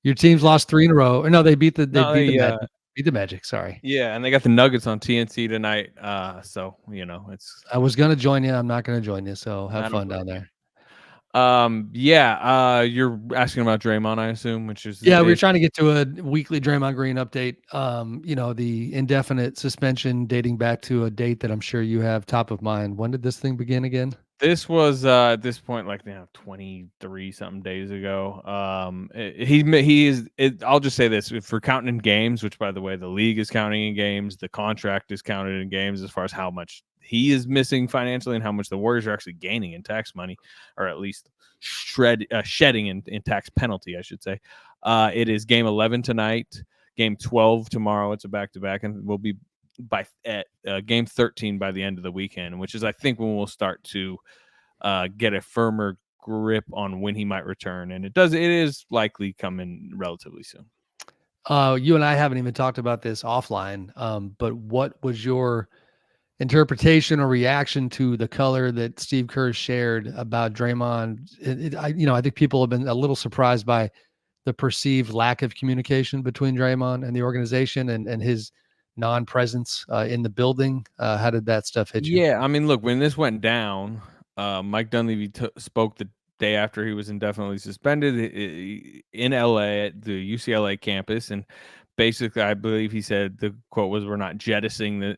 Your team's lost 3 in a row. Or no, they beat the No, beat the Magic, sorry. yeah, and they got the Nuggets on TNT tonight. So it's I was gonna join you. I'm not gonna join you, so have not a fun problem. down there. Yeah. You're asking about Draymond, I assume, which is Yeah, we were trying to get to a weekly Draymond Green update. The indefinite suspension dating back to a date that I'm sure you have top of mind. When did this thing begin again? This was at this point like 23 something days ago. He is. I'll just say this: if we're counting in games, which by the way, the league is counting in games, the contract is counted in games as far as how much he is missing financially and how much the Warriors are actually gaining in tax money, or at least shedding in tax penalty, I should say. It is game 11 tonight, game 12 tomorrow. It's a back to back, and we'll be at game 13 by the end of the weekend, which is I think when we'll start to get a firmer grip on when he might return, and it is likely coming relatively soon. You and I haven't even talked about this offline, but what was your interpretation or reaction to the color that Steve Kerr shared about Draymond? I think people have been a little surprised by the perceived lack of communication between Draymond and the organization and his non-presence in the building. How did that stuff hit you? Yeah, I mean, look, when this went down, Mike Dunleavy spoke the day after he was indefinitely suspended in LA at the UCLA campus, and basically, I believe he said the quote was, "We're not jettisoning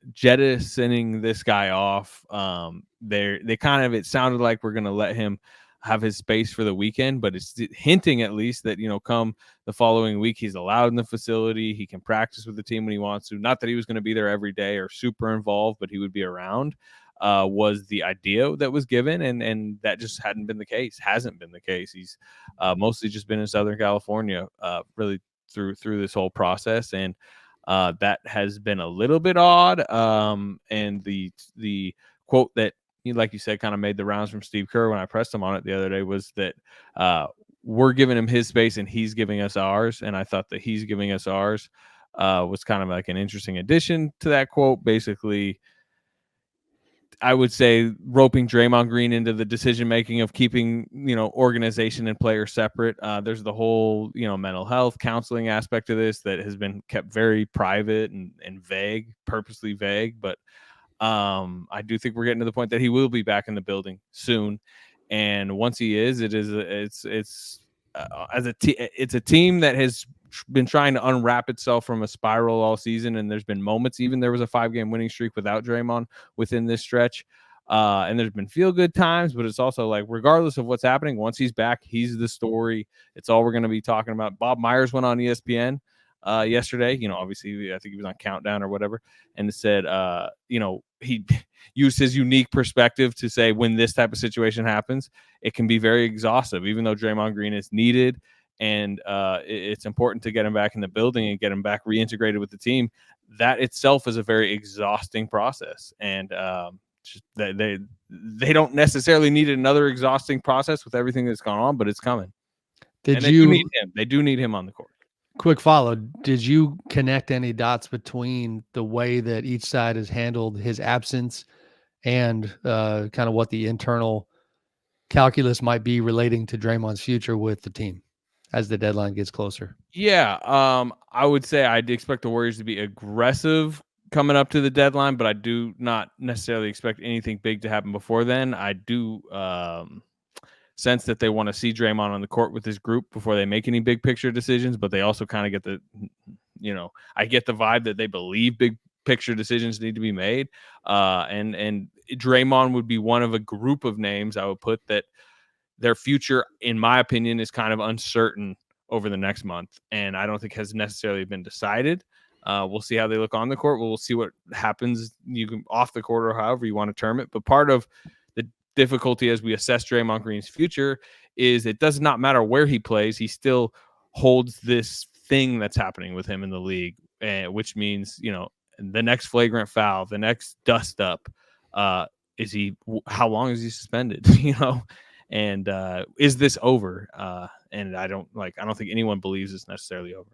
this guy off." They kind of, it sounded like we're going to let him have his space for the weekend, but it's hinting at least that come the following week he's allowed in the facility, he can practice with the team when he wants to. Not that he was going to be there every day or super involved, but he would be around. Was the idea that was given, and that just hasn't been the case. He's mostly just been in Southern California, really through this whole process, and that has been a little bit odd. And the quote that, like you said, kind of made the rounds from Steve Kerr when I pressed him on it the other day was that we're giving him his space and he's giving us ours. And I thought that he's giving us ours was kind of like an interesting addition to that quote. Basically, I would say roping Draymond Green into the decision making of keeping organization and players separate. There's the whole mental health counseling aspect of this that has been kept very private and vague, purposely vague. But I do think we're getting to the point that he will be back in the building soon, and once he is, it's a team that has been trying to unwrap itself from a spiral all season, and there's been moments. Even there was a 5-game winning streak without Draymond within this stretch, and there's been feel good times. But it's also like, regardless of what's happening, once he's back, he's the story. It's all we're going to be talking about. Bob Myers went on ESPN yesterday. Obviously, I think he was on Countdown or whatever, and it said, he used his unique perspective to say when this type of situation happens, it can be very exhaustive, even though Draymond Green is needed. And it's important to get him back in the building and get him back reintegrated with the team. That itself is a very exhausting process. And they don't necessarily need another exhausting process with everything that's gone on, but it's coming. They do need him. They do need him on the court. Quick follow. Did you connect any dots between the way that each side has handled his absence and kind of what the internal calculus might be relating to Draymond's future with the team as the deadline gets closer? Yeah. I would say I'd expect the Warriors to be aggressive coming up to the deadline, but I do not necessarily expect anything big to happen before then. I do sense that they want to see Draymond on the court with his group before they make any big picture decisions, but they also kind of get I get the vibe that they believe big picture decisions need to be made. And Draymond would be one of a group of names I would put that their future, in my opinion, is kind of uncertain over the next month. And I don't think has necessarily been decided. We'll see how they look on the court. We'll see what happens. You can off the court or however you want to term it. But part of the difficulty as we assess Draymond Green's future is it does not matter where he plays. He still holds this thing that's happening with him in the league, which means, the next flagrant foul, the next dust up, how long is he suspended? And is this over? And I don't think anyone believes it's necessarily over.